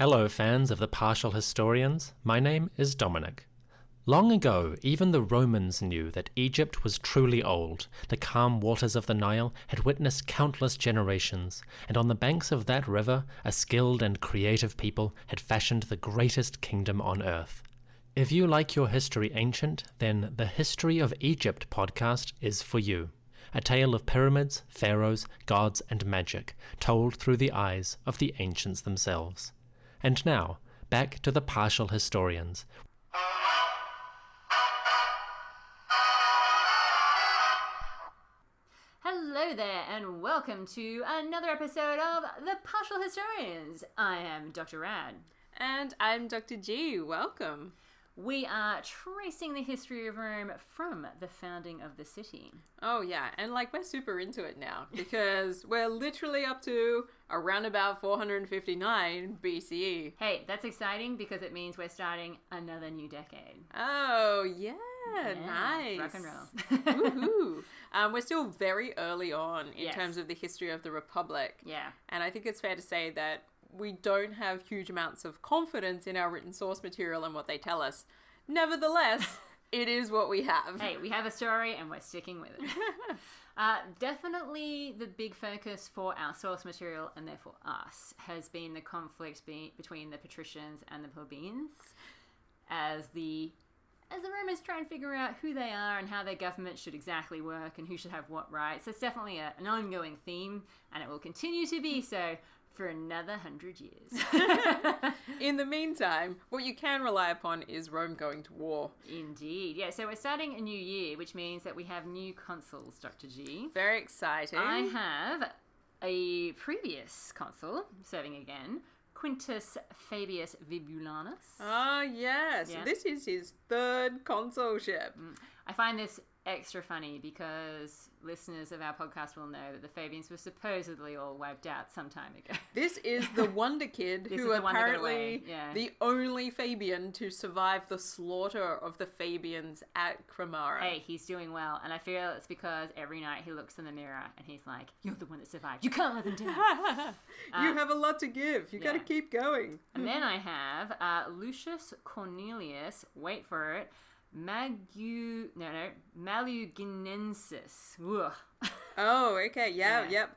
Hello fans of the Partial Historians, my name is Dominic. Long ago, even the Romans knew that Egypt was truly old. The calm waters of the Nile had witnessed countless generations, and on the banks of that river, a skilled and creative people had fashioned the greatest kingdom on earth. If you like your history ancient, then the History of Egypt podcast is for you. A tale of pyramids, pharaohs, gods, and magic, told through the eyes of the ancients themselves. And now, back to the Partial Historians. Hello there, and welcome to another episode of the Partial Historians. I am Dr. Rad. And I'm Dr. G. Welcome. We are tracing the history of Rome from the founding of the city. Oh yeah, and we're super into it now because we're literally up to around about 459 BCE. Hey, that's exciting because it means we're starting another new decade. Oh yeah, nice. Rock and roll. Woohoo. We're still very early on in terms of the history of the Republic. Yeah. And I think it's fair to say that we don't have huge amounts of confidence in our written source material and what they tell us. Nevertheless, it is what we have. Hey, we have a story and we're sticking with it. Definitely the big focus for our source material, and therefore us, has been the conflict between the patricians and the plebeians as the Romans try and figure out who they are and how their government should exactly work and who should have what rights. So it's definitely an ongoing theme, and it will continue to be so for another 100 years. In the meantime, what you can rely upon is Rome going to war. Indeed. Yeah, so we're starting a new year, which means that we have new consuls, Dr. G. Very exciting. I have a previous consul serving again, Quintus Fabius Vibulanus. Oh, yes. Yeah. This is his third consulship. I find this extra funny because listeners of our podcast will know that the Fabians were supposedly all wiped out some time ago. This is the wonder kid who apparently the only Fabian to survive the slaughter of the Fabians at Cremara. Hey, he's doing well, and I feel it's because every night he looks in the mirror and he's like, "You're the one that survived. You can't let them down." You have a lot to got to keep going. And then I have Lucius, Cornelius, wait for it, Maluginensus. Oh, okay, yep.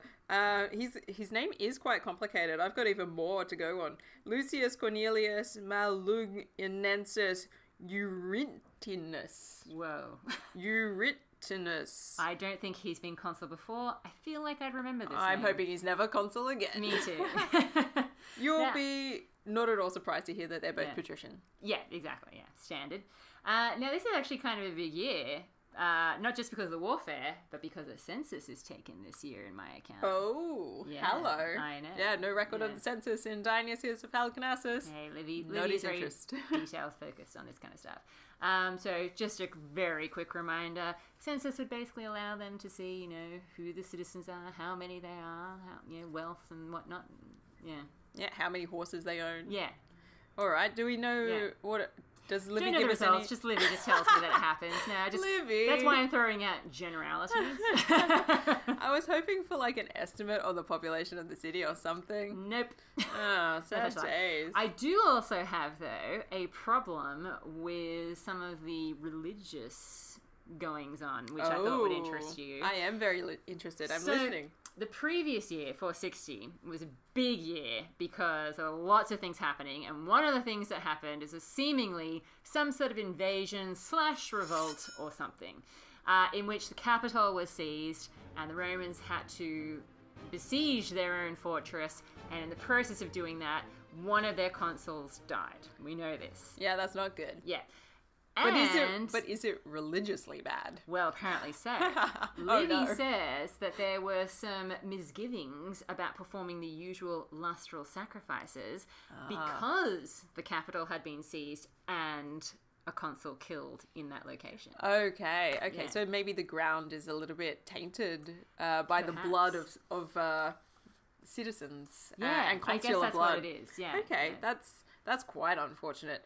His name is quite complicated. I've got even more to go on. Lucius Cornelius Maluginensus Uritnus. Whoa. Uritnus. I don't think he's been consul before. I feel like I'd remember this I'm name. hoping he's never consul again. Me too. You'll be not at all surprised to hear that they're both patrician. Yeah, exactly. Yeah, standard. Now, this is actually kind of a big year, not just because of the warfare, but because a census is taken this year in my account. Oh, yeah, hello. I know. Yeah, no record of the census in Dionysius of Halicarnassus. Hey, Livy's very details focused on this kind of stuff. So just a very quick reminder, census would basically allow them to see, who the citizens are, how many they are, wealth and whatnot. Yeah. Yeah, how many horses they own. Yeah. All right, do we know what... Does Livy give us results? Just Livy just tells me that it happens. No, Livy. That's why I'm throwing out generalities. I was hoping for an estimate of the population of the city or something. Nope. Oh, sad days. I do also have, though, a problem with some of the religious goings on, which I thought would interest you. I am very interested. I'm listening. The previous year, 460, was a big year because there were lots of things happening, and one of the things that happened is seemingly some sort of invasion/revolt or something, in which the capital was seized, and the Romans had to besiege their own fortress, and in the process of doing that, one of their consuls died. We know this. Yeah, that's not good. Yeah. But is it religiously bad? Well, apparently so. Livy says that there were some misgivings about performing the usual lustral sacrifices because the capital had been seized and a consul killed in that location. Okay. Yeah. So maybe the ground is a little bit tainted by the blood of citizens and consular blood. I guess that's what it is. Yeah. Okay, that's quite unfortunate.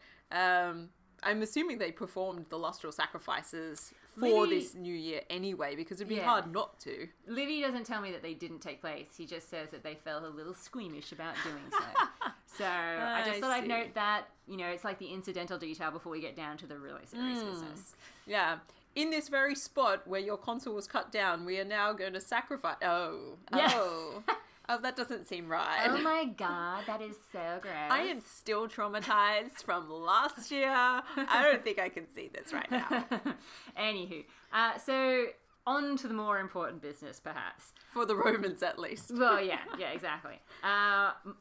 I'm assuming they performed the lustral sacrifices for this new year anyway, because it'd be hard not to. Livy doesn't tell me that they didn't take place. He just says that they felt a little squeamish about doing so. So I just thought I'd note that, it's like the incidental detail before we get down to the really serious business. Yeah. In this very spot where your consul was cut down, we are now going to sacrifice. Oh, that doesn't seem right. Oh my God, that is so gross. I am still traumatized from last year. I don't think I can see this right now. Anywho, so on to the more important business, perhaps. For the Romans, at least. Well, yeah, exactly.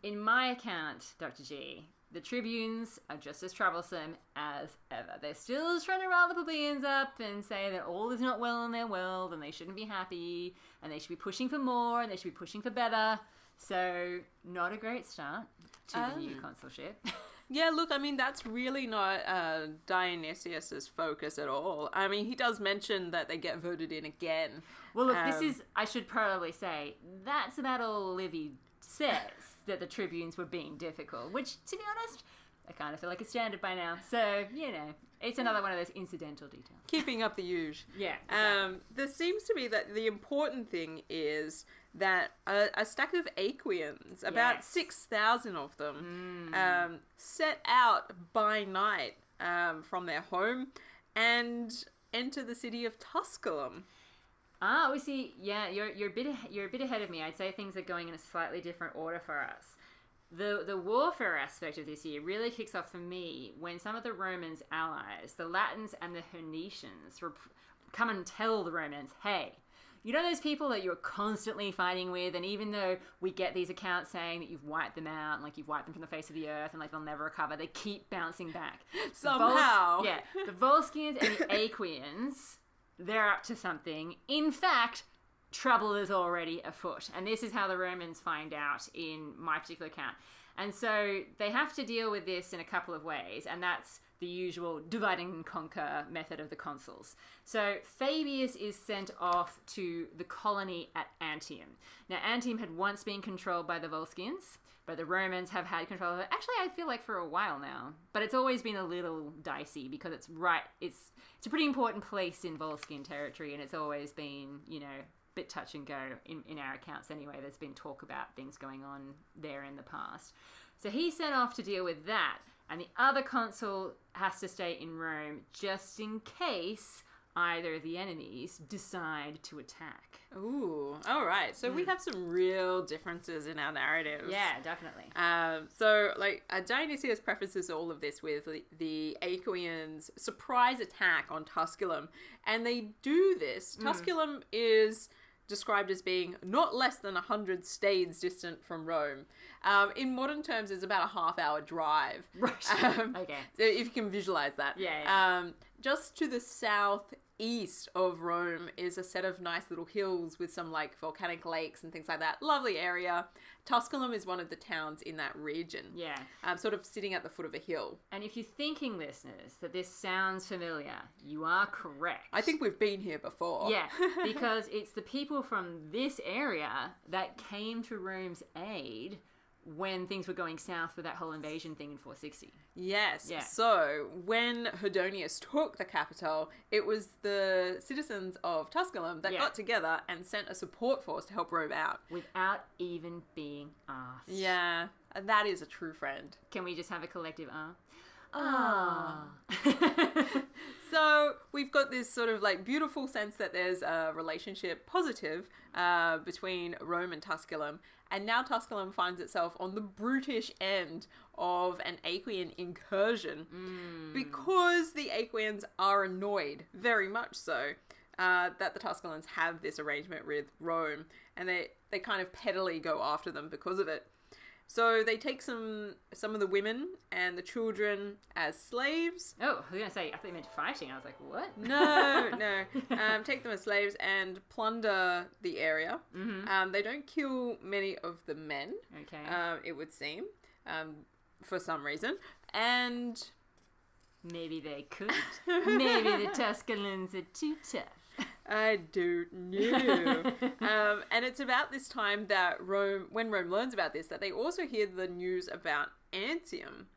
In my account, Dr. G, the tribunes are just as troublesome as ever. They're still trying to rile the plebeians up and say that all is not well in their world and they shouldn't be happy and they should be pushing for more and they should be pushing for better. So, not a great start to the new consulship. Yeah, look, I mean, that's really not Dionysius's focus at all. I mean, he does mention that they get voted in again. Well, look, this is, I should probably say, that's about all Livy says, that the tribunes were being difficult, which, to be honest, I kind of feel like it's standard by now. So, it's another one of those incidental details. Keeping up the usual. Yeah. Exactly. There seems to be that the important thing is that a stack of Aequians, about 6,000 of them, set out by night from their home and enter the city of Tusculum. Ah, we see. Yeah, you're a bit ahead of me. I'd say things are going in a slightly different order for us. The warfare aspect of this year really kicks off for me when some of the Romans' allies, the Latins and the Hernicians, come and tell the Romans, hey, you know those people that you're constantly fighting with, and even though we get these accounts saying that you've wiped them out, and like you've wiped them from the face of the earth, and like they'll never recover, they keep bouncing back. Somehow. The Volscians and the Aequians, they're up to something. In fact, trouble is already afoot. And this is how the Romans find out in my particular account. And so they have to deal with this in a couple of ways, and that's the usual divide and conquer method of the consuls. So Fabius is sent off to the colony at Antium. Now, Antium had once been controlled by the Volscians, but the Romans have had control of it. Actually, I feel like for a while now. But it's always been a little dicey because it's a pretty important place in Volscian territory, and it's always been, bit touch and go in our accounts anyway. There's been talk about things going on there in the past. So he's sent off to deal with that, and the other consul has to stay in Rome just in case either of the enemies decide to attack. Ooh, all right. So we have some real differences in our narratives. Yeah, definitely. Dionysius prefaces all of this with the Aequians' surprise attack on Tusculum, and they do this. Tusculum is described as being not less than 100 stades distant from Rome. In modern terms, it's about a half-hour drive. Right. Okay. So if you can visualize that. Yeah. Just to the southeast of Rome is a set of nice little hills with some like volcanic lakes and things like that. Lovely area. Tusculum is one of the towns in that region. Yeah. Sort of sitting at the foot of a hill. And if you're thinking, listeners, that this sounds familiar, you are correct. I think we've been here before. Yeah, because it's the people from this area that came to Rome's aid when things were going south with that whole invasion thing in 460. Yes. Yeah. So when Hernicians took the capital, it was the citizens of Tusculum that got together and sent a support force to help Rome out. Without even being asked. Yeah. That is a true friend. Can we just have a collective ah? So we've got this sort of like beautiful sense that there's a relationship positive between Rome and Tusculum. And now Tusculum finds itself on the brutish end of an Aequian incursion because the Aequians are annoyed, very much so, that the Tusculans have this arrangement with Rome, and they kind of pettily go after them because of it. So they take some of the women and the children as slaves. Oh, I was going to say, I thought you meant fighting. I was like, what? No. Take them as slaves and plunder the area. Mm-hmm. They don't kill many of the men, it would seem, for some reason. And maybe they could. Maybe the Tusculans are too tough. I don't know. And it's about this time that when Rome learns about this, that they also hear the news about Antium.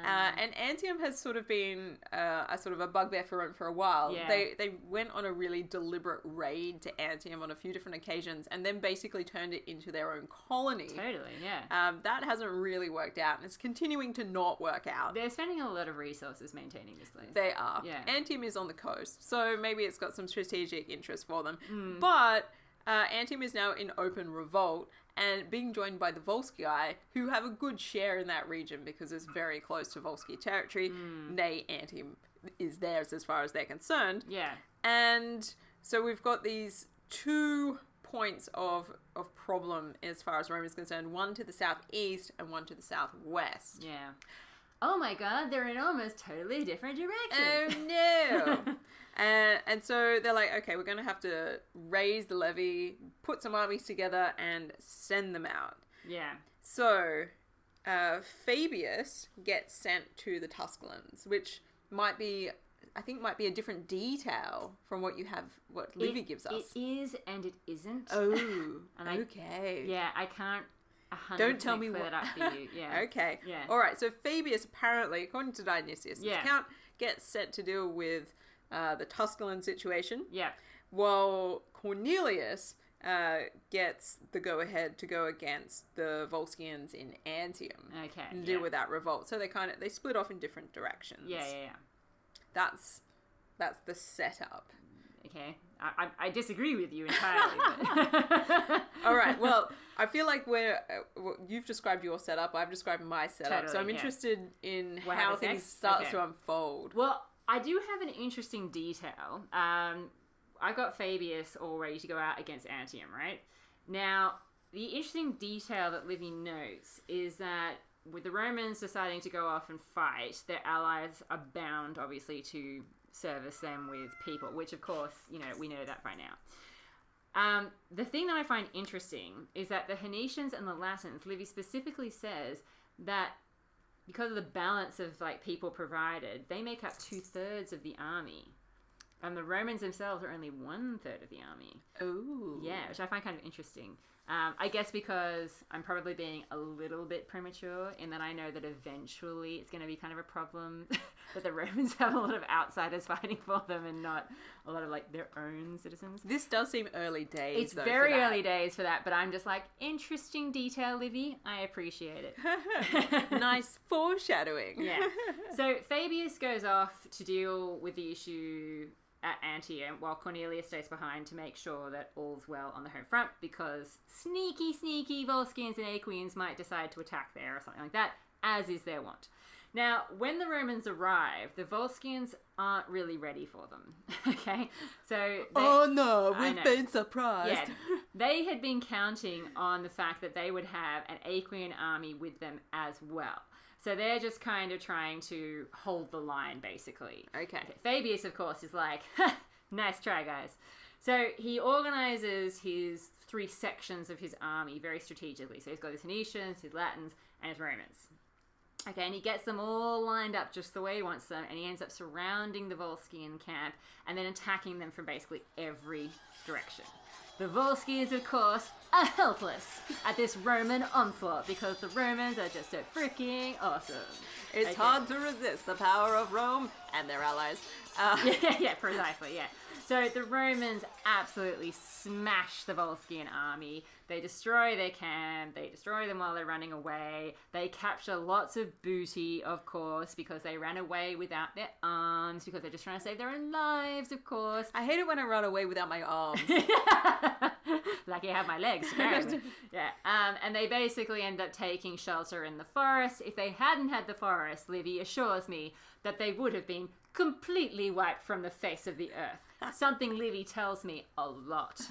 And Antium has sort of been a sort of a bugbear for Rome for a while. Yeah. They went on a really deliberate raid to Antium on a few different occasions and then basically turned it into their own colony. Totally, yeah. That hasn't really worked out and it's continuing to not work out. They're spending a lot of resources maintaining this place. They are. Yeah. Antium is on the coast, so maybe it's got some strategic interest for them. But Antium is now in open revolt and being joined by the Volscii, who have a good share in that region because it's very close to Volsci territory. Nay, Antium is theirs as far as they're concerned. Yeah. And so we've got these 2 points of problem as far as Rome is concerned. One to the southeast and one to the southwest. Yeah. Oh my god, they're in almost totally different directions. Oh no! And so they're like, okay, we're going to have to raise the levy, put some armies together, and send them out. Yeah. So Fabius gets sent to the Tusculans, which might be a different detail from what Livy gives us. It is and it isn't. Oh, And okay. Yeah, I can't 100% Don't tell me clear what. that up for you. Yeah. Okay. Yeah. All right. So Fabius apparently, according to Dionysius' Yeah. account, gets sent to deal with the Tusculan situation. Yeah. While Cornelius gets the go-ahead to go against the Volscians in Antium Okay. and deal with that revolt. So they split off in different directions. Yeah. That's the setup. Okay. I disagree with you entirely. But... All right. Well, I feel like you've described your setup. I've described my setup. Totally, so I'm yeah. interested in What how happens things next? start Okay. to unfold. Well, I do have an interesting detail. I got Fabius all ready to go out against Antium, right? Now, the interesting detail that Livy notes is that with the Romans deciding to go off and fight, their allies are bound, obviously, to service them with people, which, of course, we know that by now. The thing that I find interesting is that the Hernicians and the Latins, Livy specifically says that because of the balance of people provided, they make up 2/3 of the army. And the Romans themselves are only 1/3 of the army. Oh. Yeah, which I find kind of interesting. I guess because I'm probably being a little bit premature in that I know that eventually it's going to be kind of a problem that the Romans have a lot of outsiders fighting for them and not a lot of their own citizens. This does seem early days. It's very early days for that, but I'm just interesting detail, Livy. I appreciate it. Nice foreshadowing. Yeah. So Fabius goes off to deal with the issue at Antium while Cornelius stays behind to make sure that all's well on the home front because sneaky Volscians and Aequians might decide to attack there or something like that, as is their wont. Now, when the Romans arrive, the Volscians aren't really ready for them. Okay? So Oh no, I we've know. been surprised. yeah, they had been counting on the fact that they would have an Aequian army with them as well. So they're just kind of trying to hold the line, basically. Okay. Fabius, of course, is like, nice try, guys. So he organizes his 3 sections of his army very strategically. So he's got his Hernicians, his Latins, and his Romans. Okay, and he gets them all lined up just the way he wants them, and he ends up surrounding the Volscian camp and then attacking them from basically every direction. The Volscians, of course, are helpless at this Roman onslaught because the Romans are just so freaking awesome. It's hard to resist the power of Rome and their allies. Yeah, precisely, yeah. So the Romans absolutely smash the Volscian army. They destroy their camp. They destroy them while they're running away. They capture lots of booty, of course, because they ran away without their arms, because they're just trying to save their own lives, of course. I hate it when I run away without my arms. Like you have my legs, apparently. Yeah. And they basically end up taking shelter in the forest. If they hadn't had the forest, Livy assures me that they would have been completely wiped from the face of the earth. Something Livy tells me a lot.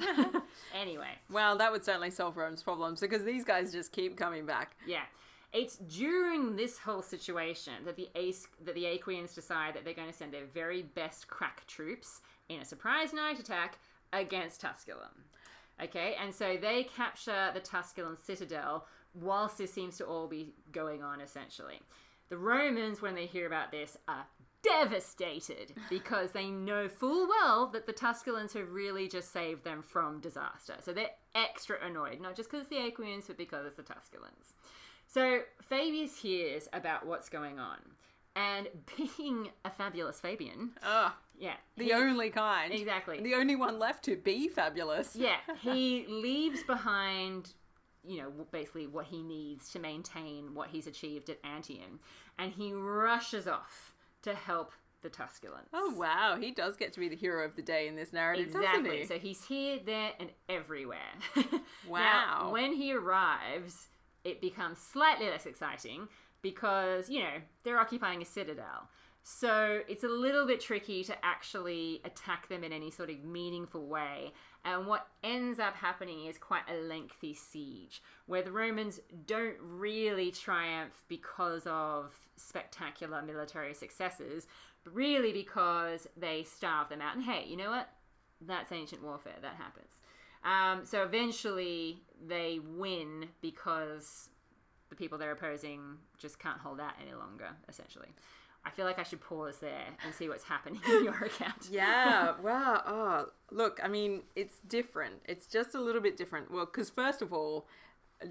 Anyway. Well, that would certainly solve Rome's problems because these guys just keep coming back. Yeah. It's during this whole situation that the Aequians decide that they're going to send their very best crack troops in a surprise night attack against Tusculum. Okay, and so they capture the Tusculan citadel whilst this seems to all be going on, essentially. The Romans, when they hear about this, are devastated because they know full well that the Tusculans have really just saved them from disaster. So they're extra annoyed, not just because it's the Aequians, but because it's the Tusculans. So Fabius hears about what's going on. And being a fabulous Fabian... The only kind. Exactly. The only one left to be fabulous. Yeah. He leaves behind, basically what he needs to maintain what he's achieved at Antium. And he rushes off to help the Tusculans. Oh, wow. He does get to be the hero of the day in this narrative, exactly. doesn't he? So he's here, there, and everywhere. Wow. Now, when he arrives, it becomes slightly less exciting because, they're occupying a citadel. So it's a little bit tricky to actually attack them in any sort of meaningful way. And what ends up happening is quite a lengthy siege, where the Romans don't really triumph because of spectacular military successes, but really because they starve them out. And hey, you know what? That's ancient warfare. That happens. So eventually they win because the people they're opposing just can't hold out any longer, essentially. I feel like I should pause there and see what's happening in your account. Yeah, wow. Oh, look, I mean, it's different. It's just a little bit different. Well, because first of all,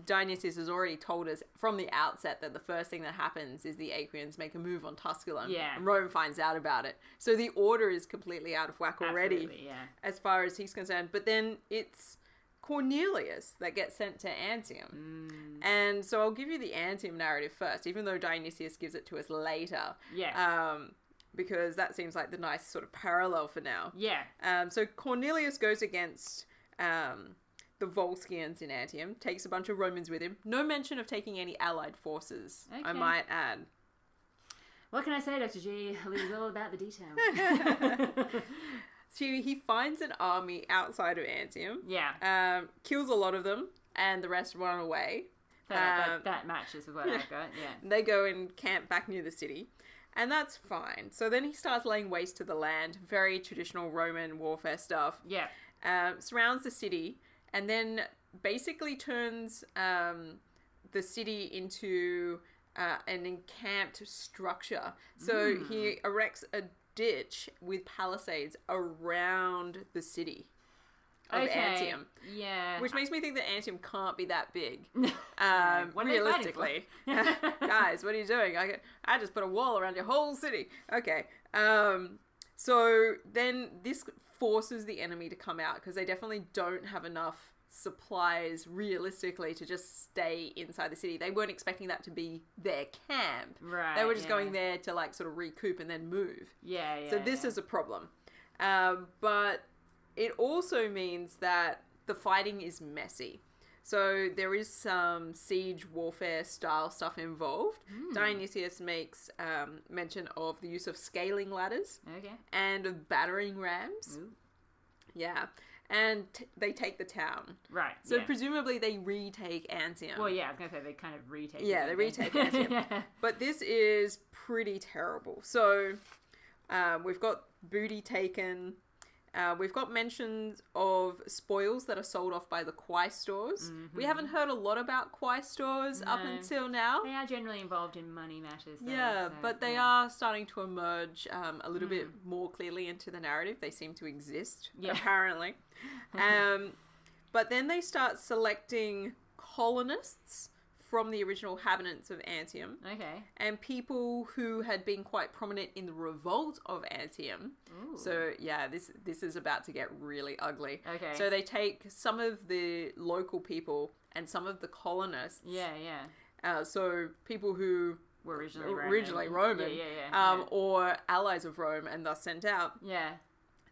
Dionysius has already told us from the outset that the first thing that happens is the Aequians make a move on Tusculum. Yeah. And Rome finds out about it. So the order is completely out of whack already. Absolutely, yeah. As far as he's concerned. But then it's Cornelius that gets sent to Antium. And so I'll give you the Antium narrative first, even though Dionysius gives it to us later. Yeah. Because that seems like the nice sort of parallel for now. Yeah. So Cornelius goes against the Volscians in Antium, takes a bunch of Romans with him. No mention of taking any allied forces, I might add. What can I say, Dr. G? It's all about the details. So he finds an army outside of Antium. Yeah. Kills a lot of them, and the rest run away. That matches with what I've got, yeah. They go and camp back near the city, and that's fine. So then he starts laying waste to the land, very traditional Roman warfare stuff. Yeah. Surrounds the city, and then basically turns the city into an encamped structure. So he erects a ditch with palisades around the city of Antium. Yeah. Which makes me think that Antium can't be that big. What are they realistically. Guys, what are you doing? I just put a wall around your whole city. Okay. So then this forces the enemy to come out because they definitely don't have enough supplies realistically to just stay inside the city. They weren't expecting that to be their camp. Right. They were just going there to sort of recoup and then move. Yeah. So this is a problem. But it also means that the fighting is messy. So there is some siege warfare style stuff involved. Dionysius makes mention of the use of scaling ladders. Okay. And of battering rams. Ooh. Yeah. And they take the town. Right. So presumably they retake Antium. Well, yeah, I was going to say they kind of retake it. Yeah, they retake Antium. Yeah. But this is pretty terrible. So we've got booty taken. We've got mentions of spoils that are sold off by the quaestors. We haven't heard a lot about quaestors up until now. They are generally involved in money matters, though. Yeah, so, but they are starting to emerge a little bit more clearly into the narrative. They seem to exist, apparently. But then they start selecting colonists from the original inhabitants of Antium. Okay. And people who had been quite prominent in the revolt of Antium. Ooh. So, yeah, this is about to get really ugly. Okay. So they take some of the local people and some of the colonists. Yeah, yeah. So people who were originally Roman. Yeah. Or allies of Rome and thus sent out. Yeah.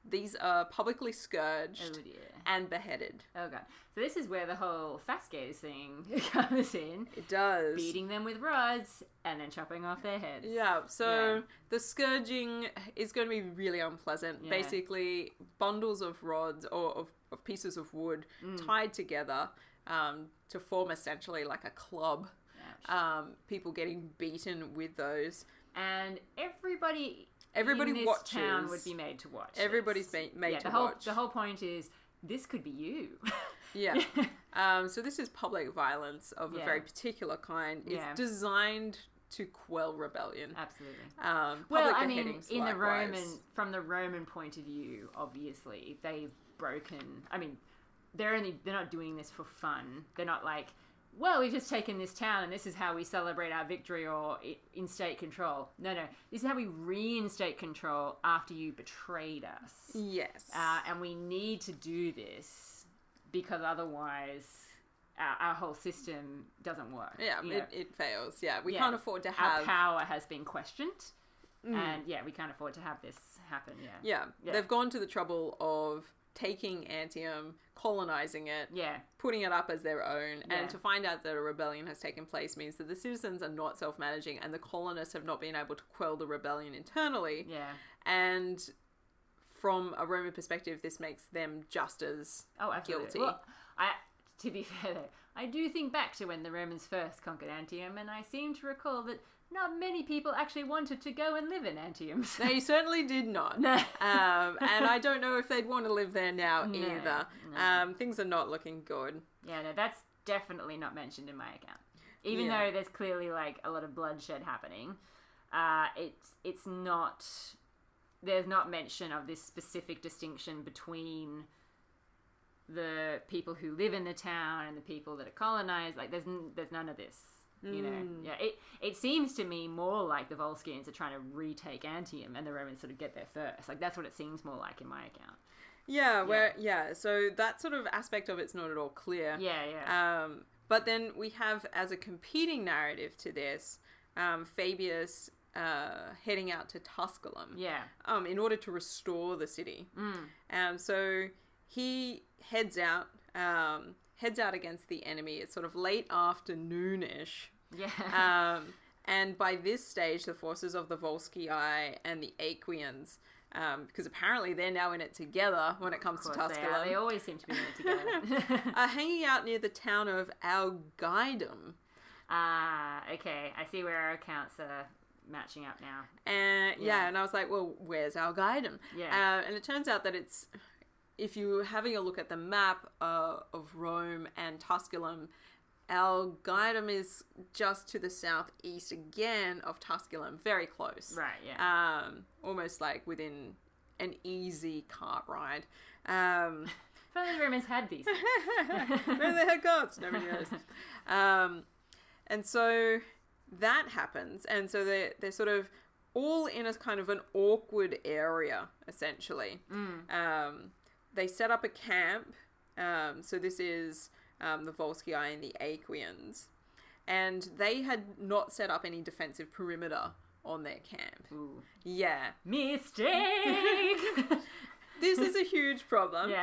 These are publicly scourged Oh, dear. and beheaded. Oh, God. So this is where the whole Fasces thing comes in. It does. Beating them with rods and then chopping off their heads. Yeah, so the scourging is going to be really unpleasant. Yeah. Basically, bundles of rods or of pieces of wood tied together to form essentially like a club. People getting beaten with those. And everybody in this watches. town would be made to watch. Everybody's made to watch. The whole point is, this could be you. Yeah. So this is public violence of a very particular kind. It's designed to quell rebellion. Absolutely. Well, I mean, from the Roman point of view, obviously, they've broken. I mean, they're not doing this for fun. They're not like well, we've just taken this town and this is how we celebrate our victory or instate control. No, this is how we reinstate control after you betrayed us. Yes. And we need to do this because otherwise our whole system doesn't work. Yeah, it fails. Yeah, we can't afford to have... Our power has been questioned. And we can't afford to have this happen. Yeah, they've gone to the trouble of taking Antium, colonizing it, putting it up as their own, and to find out that a rebellion has taken place means that the citizens are not self-managing and the colonists have not been able to quell the rebellion internally. Yeah. And from a Roman perspective, this makes them just as guilty. Well, to be fair though, I do think back to when the Romans first conquered Antium, and I seem to recall that not many people actually wanted to go and live in Antium. They certainly did not. And I don't know if they'd want to live there now either. No. Things are not looking good. Yeah, no, that's definitely not mentioned in my account. Even though there's clearly like a lot of bloodshed happening, it's not... There's not mention of this specific distinction between the people who live in the town and the people that are colonized. Like, there's none of this. You know, it seems to me more like the Volscians are trying to retake Antium and the Romans sort of get there first. Like, that's what it seems more like in my account. So that sort of aspect of it's not at all clear. But then we have, as a competing narrative to this, Fabius heading out to Tusculum in order to restore the city. So he heads out against the enemy. It's sort of late afternoon-ish. And by this stage, the forces of the Volscii and the Aequians, because apparently they're now in it together when it comes to Tusculum. They always seem to be in it together. Are hanging out near the town of Algidum. Okay. I see where our accounts are matching up now. And I was like, well, where's Algidum? And it turns out that it's... If you're having a look at the map of Rome and Tusculum, Algidum is just to the southeast again of Tusculum, very close. Right, almost like within an easy cart ride. Probably the Romans had these. Maybe they had carts, nobody knows. And so that happens, and so they're sort of all in a kind of an awkward area, essentially. They set up a camp. So this is the Volscii and the Aequians. And they had not set up any defensive perimeter on their camp. Ooh. Yeah. Mistake! This is a huge problem.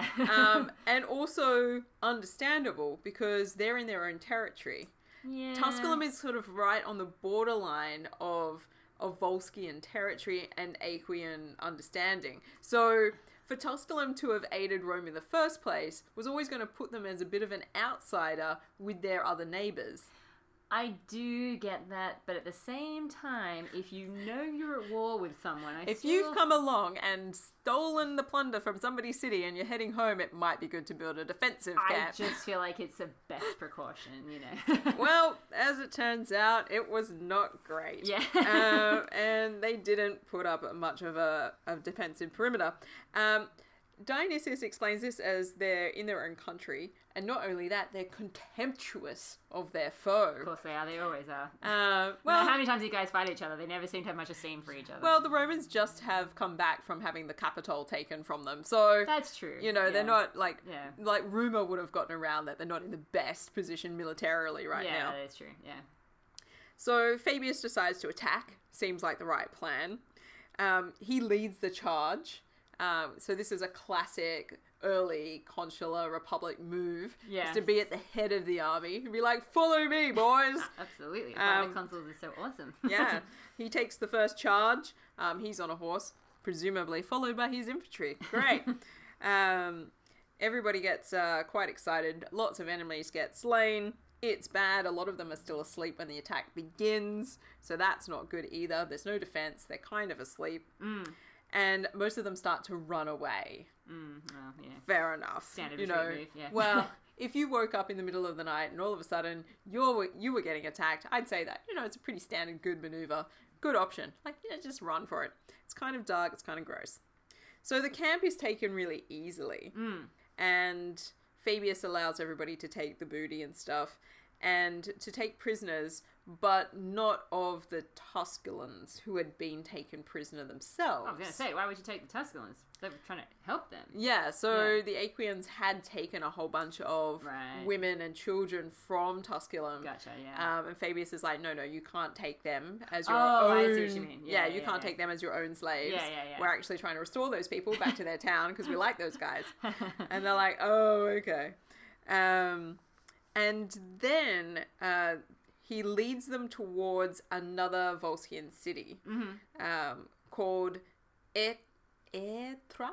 And also understandable because they're in their own territory. Tusculum is sort of right on the borderline of Volscian territory and Aequian understanding. So... for Tusculum to have aided Rome in the first place was always going to put them as a bit of an outsider with their other neighbours. I do get that, but at the same time, if you know you're at war with someone... If you've come along and stolen the plunder from somebody's city and you're heading home, it might be good to build a defensive camp. I just feel like it's a best precaution, you know. Well, as it turns out, it was not great. And they didn't put up much of a defensive perimeter. Dionysius explains this as they're in their own country, and not only that, they're contemptuous of their foe. Of course they are, they always are. Well, how many times you guys fight each other? They never seem to have much esteem for each other. Well, the Romans just have come back from having the Capitol taken from them, so... That's true. You know, they're not, like rumour would have gotten around that they're not in the best position militarily now. Yeah, that's true, So Fabius decides to attack. Seems like the right plan. He leads the charge. So this is a classic early consular republic move. Is to be at the head of the army. Be like, follow me, boys. Absolutely. The consuls is so awesome. He takes the first charge. He's on a horse, presumably followed by his infantry. Great. Everybody gets quite excited. Lots of enemies get slain. It's bad. A lot of them are still asleep when the attack begins. So that's not good either. There's no defense. They're kind of asleep. And most of them start to run away. Fair enough. Standard move, Well, if you woke up in the middle of the night and all of a sudden you were getting attacked, I'd say that, it's a pretty standard good maneuver. Good option. Like, just run for it. It's kind of dark. It's kind of gross. So the camp is taken really easily. And Fabius allows everybody to take the booty and stuff. and to take prisoners, but not of the Tusculans who had been taken prisoner themselves. I was going to say, why would you take the Tusculans? They were trying to help them. Yeah, so the Aequians had taken a whole bunch of women and children from Tusculum. Gotcha, yeah. And Fabius is like, no, you can't take them as your own. I see what you mean. Yeah, you can't take them as your own slaves. Yeah. We're actually trying to restore those people back to their town because we like those guys. And they're like, oh, okay. And then he leads them towards another Volscian city called Ecetra.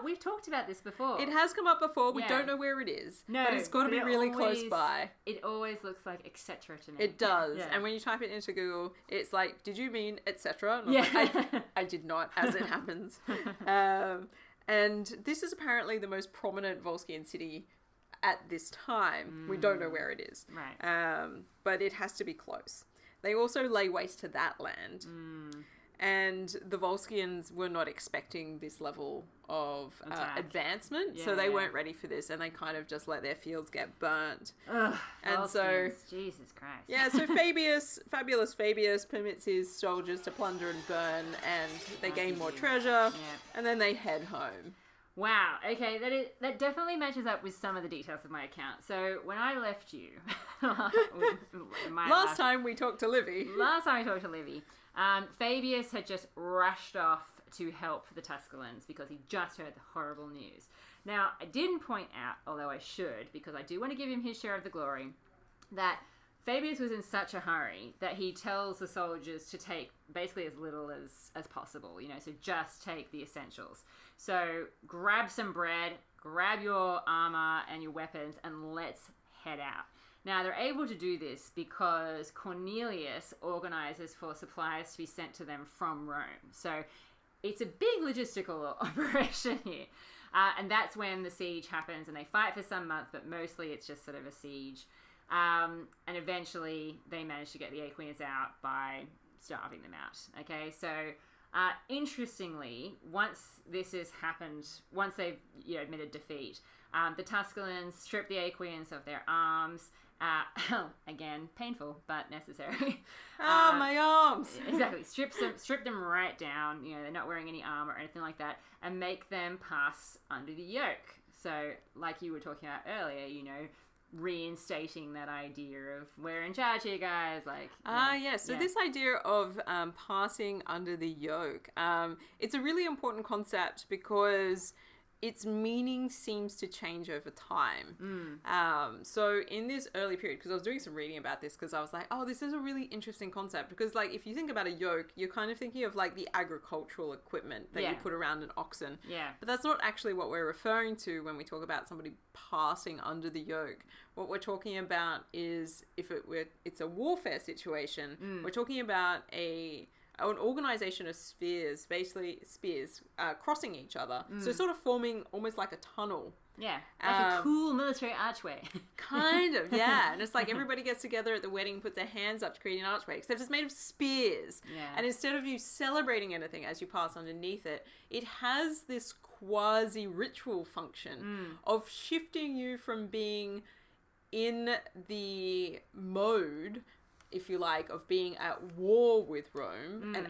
We've talked about this before. It has come up before. We don't know where it is. No, but it's got to be really close by. It always looks like etc. to me. It does. Yeah. And when you type it into Google, it's like, did you mean etc.? Yeah. Like, I did not, as it happens. And this is apparently the most prominent Volscian city at this time. We don't know where it is. Right. But it has to be close. They also lay waste to that land. And the Volscians were not expecting this level of advancement, so they weren't ready for this, and they kind of just let their fields get burnt. Ugh, and Volscians. so, Jesus Christ. Yeah, so fabulous Fabius permits his soldiers to plunder and burn, and they gain more treasure, and then they head home. Wow. Okay, that definitely matches up with some of the details of my account. So when I left you, last time we talked to Livy, Fabius had just rushed off to help the Tusculans because he just heard the horrible news. Now, I didn't point out, although I should, because I do want to give him his share of the glory, that Fabius was in such a hurry that he tells the soldiers to take basically as little as possible, so just take the essentials. So grab some bread, grab your armor and your weapons, and let's head out. Now, they're able to do this because Cornelius organizes for supplies to be sent to them from Rome. So it's a big logistical operation here. And that's when the siege happens, and they fight for some months, but mostly it's just sort of a siege. And eventually they manage to get the Aequians out by starving them out. Okay, so interestingly, once this has happened, once they've admitted defeat, the Tusculans strip the Aequians of their arms. Again, painful but necessary. My arms! Exactly. Strip them right down. They're not wearing any armor or anything like that, and make them pass under the yoke. So, like you were talking about earlier, reinstating that idea of we're in charge here, guys. So this idea of passing under the yoke, it's a really important concept because its meaning seems to change over time. So in this early period, because I was doing some reading about this, because I was like, oh, this is a really interesting concept, because if you think about a yoke, you're kind of thinking of the agricultural equipment that you put around an oxen. Yeah. But that's not actually what we're referring to when we talk about somebody passing under the yoke. What we're talking about is it's a warfare situation. We're talking about an organization of spears, basically spears crossing each other. So sort of forming almost like a tunnel. Yeah, like a cool military archway. Kind of, yeah. And it's like everybody gets together at the wedding, puts their hands up to create an archway, except it's made of spears. Yeah. And instead of you celebrating anything as you pass underneath it, it has this quasi-ritual function of shifting you from being in the mode, if you like, of being at war with Rome and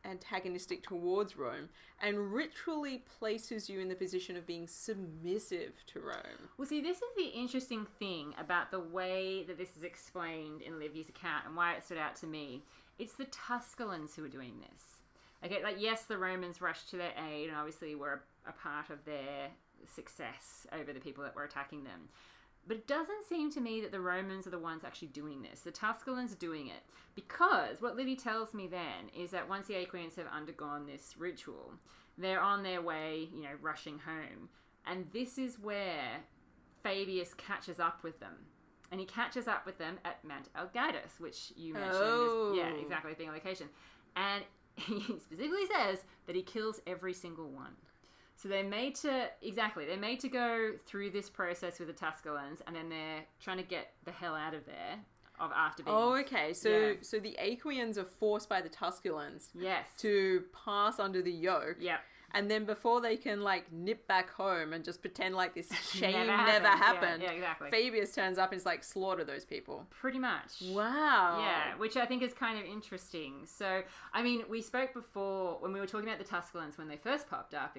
antagonistic towards Rome, and ritually places you in the position of being submissive to Rome. Well, see, this is the interesting thing about the way that this is explained in Livy's account and why it stood out to me. It's the Tusculans who are doing this. Okay, yes, the Romans rushed to their aid and obviously were a part of their success over the people that were attacking them. But it doesn't seem to me that the Romans are the ones actually doing this. The Tusculans are doing it. Because what Livy tells me then is that once the Aequians have undergone this ritual, they're on their way, rushing home. And this is where Fabius catches up with them. And he catches up with them at Mount Algidus, which you mentioned. Yeah, exactly, being a location. And he specifically says that he kills every single one. So they're made to go through this process with the Tusculans, and then they're trying to get the hell out of there after being... Oh, okay. So the Aequians are forced by the Tusculans yes. to pass under the yoke. Yep. and then before they can like nip back home and just pretend like this shame Never never happened, Yeah, exactly. Fabius turns up and is like, slaughter those people. Pretty much. Wow. Yeah, which I think is kind of interesting. So, I mean, we spoke before when we were talking about the Tusculans when they first popped up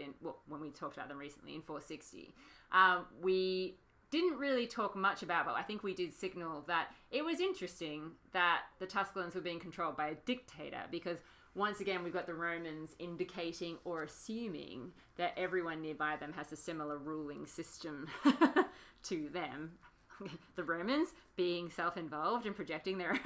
when we talked about them recently in 460. We didn't really talk much about, but I think we did signal that it was interesting that the Tusculans were being controlled by a dictator, because once again, we've got the Romans indicating or assuming that everyone nearby them has a similar ruling system to them. The Romans being self-involved and projecting their...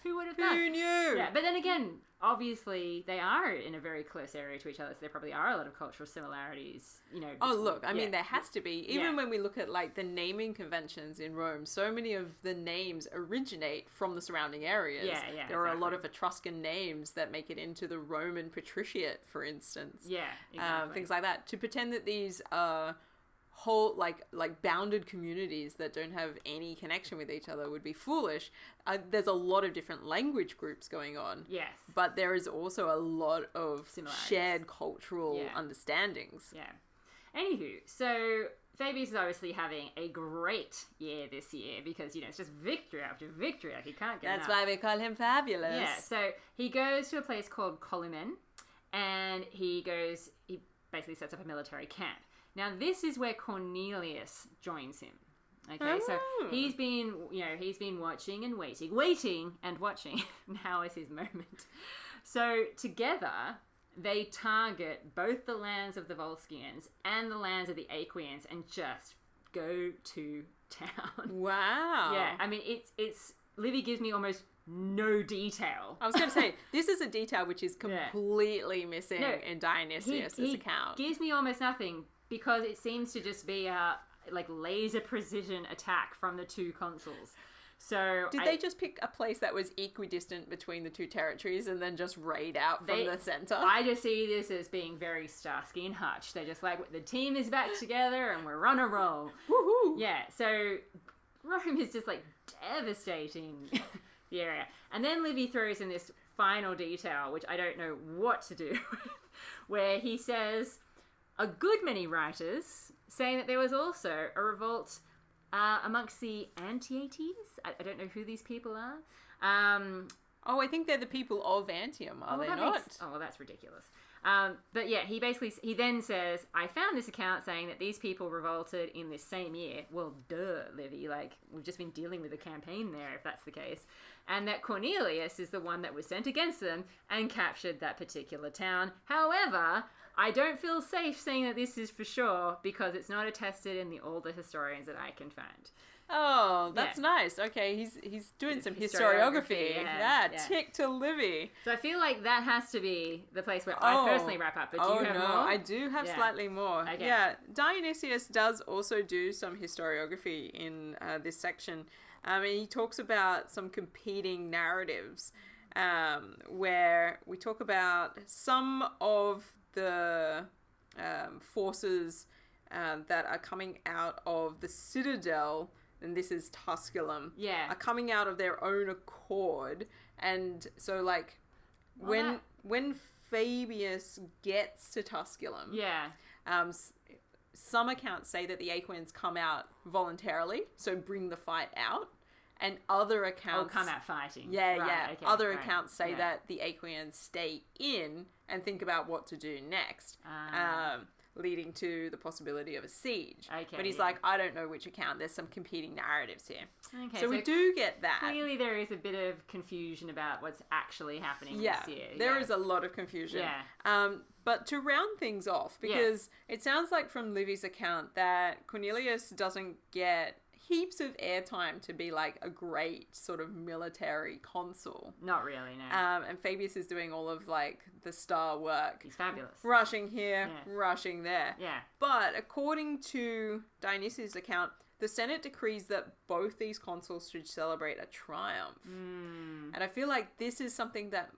Who would have thought? Who knew? Yeah, but then again, obviously they are in a very close area to each other, so there probably are a lot of cultural similarities, you know. Oh, look, I mean, there has to be. Even Yeah. when we look at, like, the naming conventions in Rome, so many of the names originate from the surrounding areas. Yeah, There are a lot exactly. of Etruscan names that make it into the Roman patriciate, for instance. Yeah, exactly. Things like that. To pretend that these are whole, like bounded communities that don't have any connection with each other would be foolish. There's a lot of different language groups going on. Yes. But there is also a lot of Similarities. shared cultural Yeah. understandings. Yeah. Anywho, so Fabius is obviously having a great year this year because, you know, it's just victory after victory. Like, he can't get That's enough. why we call him fabulous. Yeah, so he goes to a place called Columen, and he basically sets up a military camp. Now, this is where Cornelius joins him. Okay, so he's been watching and waiting and watching. Now is his moment. So together, they target both the lands of the Volscians and the lands of the Aequians and just go to town. Wow. Yeah, I mean, it's Livy gives me almost no detail. I was going to say, this is a detail which is completely missing No, in Dionysius' account. Gives me almost nothing because it seems to just be a like laser precision attack from the two consuls. So Did they just pick a place that was equidistant between the two territories and then just raid out from the center? I just see this as being very Starsky and Hutch. They're just like, the team is back together and we're on a roll. Woohoo! Yeah, so Rome is just like devastating the area. And then Livy throws in this final detail, which I don't know what to do with, where he says, a good many writers saying that there was also a revolt amongst the Antiates. I don't know who these people are. I think they're the people of Antium, are they not? Well, that's ridiculous. But yeah, he then says, I found this account saying that these people revolted in this same year. Well, duh, Livy. Like, we've just been dealing with a campaign there, if that's the case. And that Cornelius is the one that was sent against them and captured that particular town. However, I don't feel safe saying that this is for sure because it's not attested in all the historians that I can find. Oh, that's nice. Okay, he's doing some historiography. Yeah, tick to Livy. So I feel like that has to be the place where I personally wrap up. But do you have more? I do have slightly more. Okay. Yeah, Dionysius does also do some historiography in this section. He talks about some competing narratives where we talk about some of the forces that are coming out of the citadel, and this is Tusculum, are coming out of their own accord. And so, like, when Fabius gets to Tusculum, some accounts say that the Aequians come out voluntarily, so bring the fight out. And other accounts... come out fighting. Okay, other accounts say that the Aequians stay in and think about what to do next, leading to the possibility of a siege. Okay, but he's like, I don't know which account. There's some competing narratives here. Okay, so we do get that. Clearly there is a bit of confusion about what's actually happening this year. There is a lot of confusion. Yeah. But to round things off, because it sounds like from Livy's account that Cornelius doesn't get heaps of airtime to be like a great sort of military consul. Not really, no. And Fabius is doing all of like the star work. He's fabulous. Rushing here, rushing there. Yeah. But according to Dionysius' account, the Senate decrees that both these consuls should celebrate a triumph. And I feel like this is something that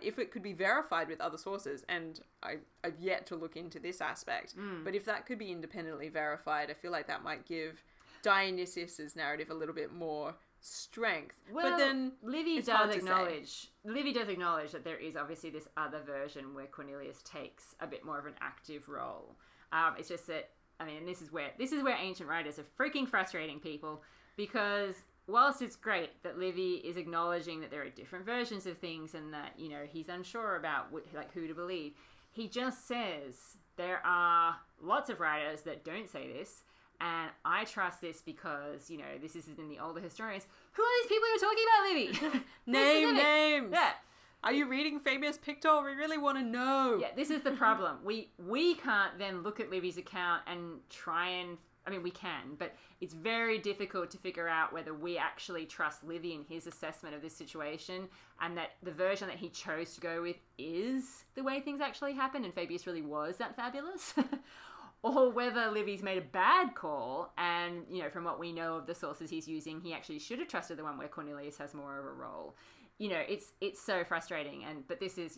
if it could be verified with other sources, and I've yet to look into this aspect, but if that could be independently verified, I feel like that might give Dionysius' narrative a little bit more strength. Well, but then Livy it's hard does to say. acknowledge that there is obviously this other version where Cornelius takes a bit more of an active role. It's just that, I mean, this is where ancient writers are freaking frustrating people, because whilst it's great that Livy is acknowledging that there are different versions of things and that, you know, he's unsure about who to believe, he just says there are lots of writers that don't say this, and I trust this because, you know, this is in the older historians. Who are these people who are talking about Livy? Name names. Yeah. Are you reading Fabius Pictor? We really want to know. Yeah, this is the problem. We can't then look at Livy's account and try and... I mean, we can, but it's very difficult to figure out whether we actually trust Livy in his assessment of this situation, and that the version that he chose to go with is the way things actually happened and Fabius really was that fabulous. Or whether Livy's made a bad call, and, you know, from what we know of the sources he's using, he actually should have trusted the one where Cornelius has more of a role. You know, it's so frustrating, but this is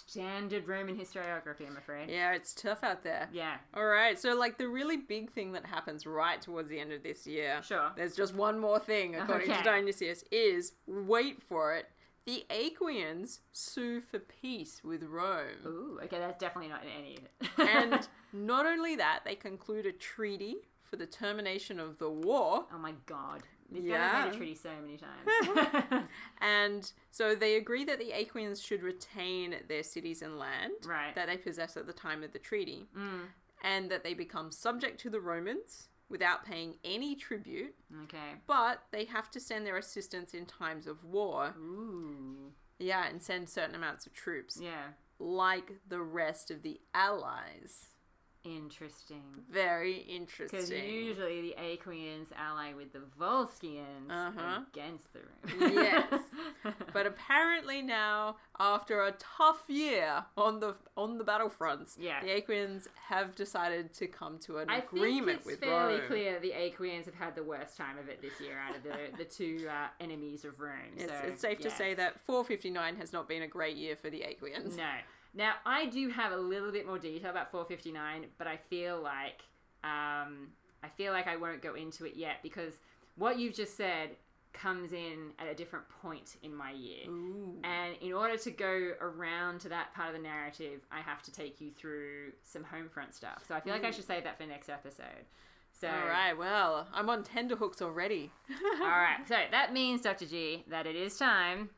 standard Roman historiography, I'm afraid. Yeah, it's tough out there. Yeah. All right, so like the really big thing that happens right towards the end of this year. Sure. There's just one more thing, according to Dionysius, is, wait for it, the Aequians sue for peace with Rome. Ooh, okay, that's definitely not in any of it. And not only that, they conclude a treaty for the termination of the war. Oh my god. These guys have made a treaty so many times. And so they agree that the Aequians should retain their cities and land that they possess at the time of the treaty, and that they become subject to the Romans without paying any tribute. Okay. But they have to send their assistance in times of war. Ooh. Yeah, and send certain amounts of troops. Yeah. Like the rest of the allies. Interesting. Very interesting. Because usually the Aequians ally with the Volscians against the Romans. Yes. But apparently now, after a tough year on the battlefronts, the Aequians have decided to come to an agreement with Rome. I think it's fairly clear the Aequians have had the worst time of it this year out of the two enemies of Rome. Yes, so, it's safe to say that 459 has not been a great year for the Aequians. No. Now, I do have a little bit more detail about 459, but I feel like I won't go into it yet, because what you've just said comes in at a different point in my year. Ooh. And in order to go around to that part of the narrative, I have to take you through some home front stuff. So I feel like I should save that for next episode. So, all right, well, I'm on tenterhooks already. All right, so that means, Dr. G, that it is time...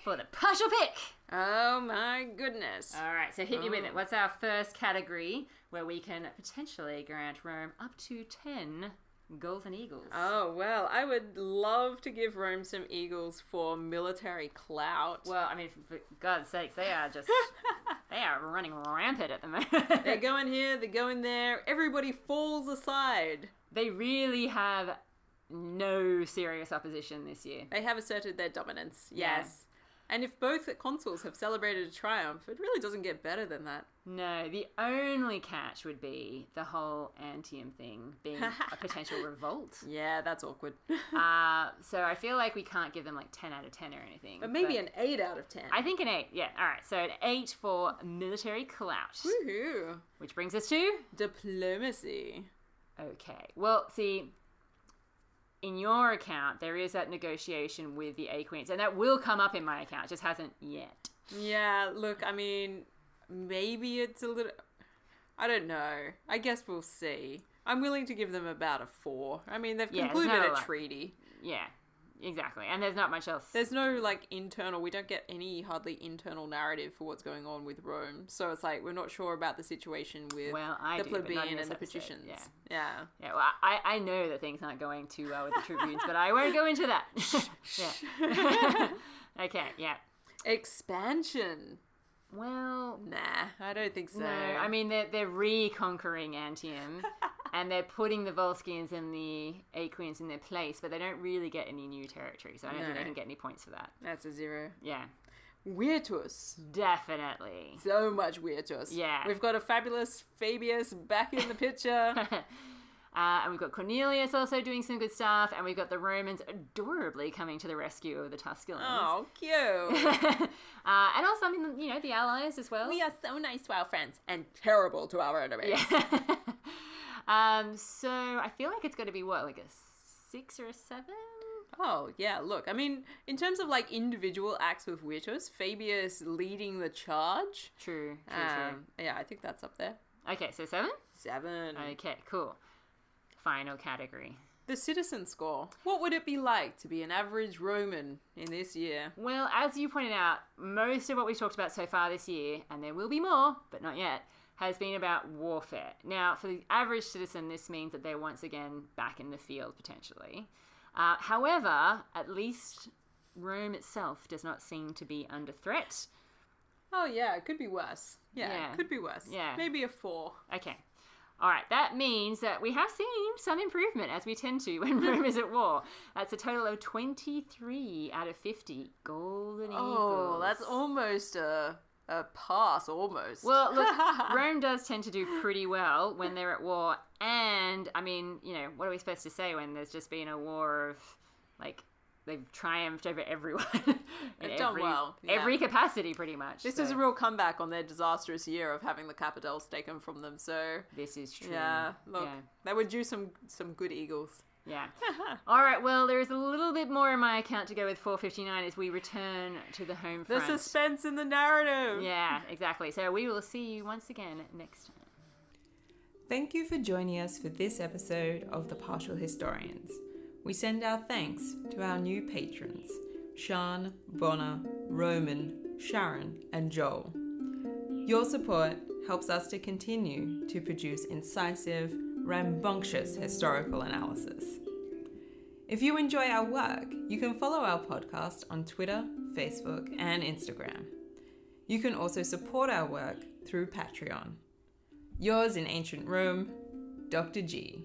for the partial pick. Oh my goodness. All right, so hit me with it. What's our first category where we can potentially grant Rome up to 10 golden eagles? Oh, well, I would love to give Rome some eagles for military clout. Well, I mean, for God's sakes, they are just... they are running rampant at the moment. They're going here, they're going there. Everybody falls aside. They really have no serious opposition this year. They have asserted their dominance, yes. And if both consuls have celebrated a triumph, it really doesn't get better than that. No, the only catch would be the whole Antium thing being a potential revolt. Yeah, that's awkward. So I feel like we can't give them like 10 out of 10 or anything. But maybe an 8 out of 10. I think an 8, yeah. All right, so an 8 for military clout. Woohoo. Which brings us to... diplomacy. Okay, well, see... in your account, there is that negotiation with the Aequians, and that will come up in my account. It just hasn't yet. Yeah, look, I mean, maybe it's a little... I don't know. I guess we'll see. I'm willing to give them about a 4. I mean, they've concluded a treaty. Yeah, exactly. And there's not much else. There's no, like, internal... We don't get any hardly internal narrative for what's going on with Rome. So it's like, we're not sure about the situation with the plebeian and the patricians. Yeah. Yeah, well, I know that things aren't going too well with the tribunes, but I won't go into that. Yeah. Okay, yeah. Expansion. Well... Nah, I don't think so. No, I mean, they're reconquering Antium, and they're putting the Volscians and the Aequians in their place, but they don't really get any new territory, so I don't think they can get any points for that. That's a 0. Yeah. Virtus. Definitely. So much Virtus. Yeah. We've got a fabulous Fabius back in the picture. And we've got Cornelius also doing some good stuff, and we've got the Romans adorably coming to the rescue of the Tusculans. Oh, cute. And also, I mean, you know, the allies as well. We are so nice to our friends and terrible to our enemies. Yeah. So I feel like it's going to be what, like a 6 or a 7? Oh, yeah, look, I mean, in terms of like individual acts with Virtus, Fabius leading the charge. True. Yeah, I think that's up there. Okay, so 7? 7. Okay, cool. Final category. The citizen score. What would it be like to be an average Roman in this year? Well, as you pointed out, most of what we've talked about so far this year, and there will be more, but not yet, has been about warfare. Now, for the average citizen, this means that they're once again back in the field, potentially. However, at least Rome itself does not seem to be under threat. Oh, yeah, it could be worse. Yeah, it could be worse. Yeah. Maybe a 4. Okay. All right, that means that we have seen some improvement, as we tend to when Rome is at war. That's a total of 23 out of 50 golden eagles. Oh, that's almost a pass, almost. Well, look, Rome does tend to do pretty well when they're at war. And, I mean, you know, what are we supposed to say when there's just been a war of, like, they've triumphed over everyone? They've done well. Yeah. Every capacity, pretty much. This is a real comeback on their disastrous year of having the capitals taken from them, so... This is true. Yeah, look, they would do some good eagles. Yeah. All right, well, there is a little bit more in my account to go with 459 as we return to the home front. The suspense in the narrative. Yeah, exactly. So we will see you once again next time. Thank you for joining us for this episode of The Partial Historians. We send our thanks to our new patrons, Sean, Bonner, Roman, Sharon, and Joel. Your support helps us to continue to produce incisive, rambunctious historical analysis. If you enjoy our work, you can follow our podcast on Twitter, Facebook, and Instagram. You can also support our work through Patreon. Yours in ancient Rome, Dr. G.